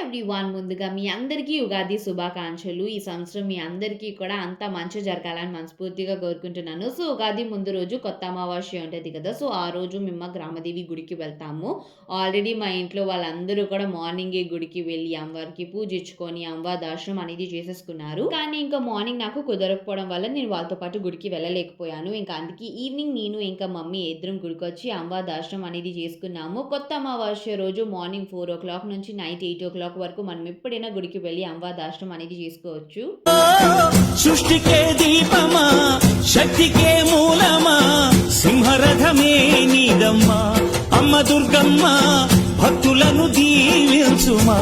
Everyone, ముందుగా మీ అందరికీ ఉగాది శుభాకాంక్షలు. ఈ సంవత్సరం మీ అందరికీ కూడా అంతా మంచి జరగాలని మనస్ఫూర్తిగా కోరుకుంటున్నాను. సో, ఉగాది ముందు రోజు కొత్త అమావాస్య ఉంటది కదా! సో, ఆ రోజు మేము గ్రామదేవి గుడికి వెళ్తాము. ఆల్రెడీ మా ఇంట్లో వాళ్ళందరూ కూడా మార్నింగే గుడికి వెళ్ళి అమ్మవారికి పూజించుకొని అమ్మవారి దర్శనం అనేది చేసేసుకున్నారు. కానీ ఇంకా మార్నింగ్ నాకు కుదరకపోవడం వల్ల నేను వాళ్ళతో పాటు గుడికి వెళ్ళలేకపోయాను. ఇంకా అందుకే ఈవినింగ్ నేను ఇంకా మమ్మీ ఇద్దరం గుడికొచ్చి అమ్మవారి దర్శనం అనేది చేసుకున్నాము. కొత్త అమావాస్య రోజు మార్నింగ్ 4:00 నుంచి నైట్ 8:00 వరకు మనం ఎప్పుడైనా గుడికి వెళ్ళి అమ్మవారి దర్శనం అనేది చేసుకోవచ్చు. సృష్టికే దీపమా, శక్తికే మూలమా, సింహరథమే నీదమ్మా, అమ్మ దుర్గమ్మ భక్తులను దీవించుమా.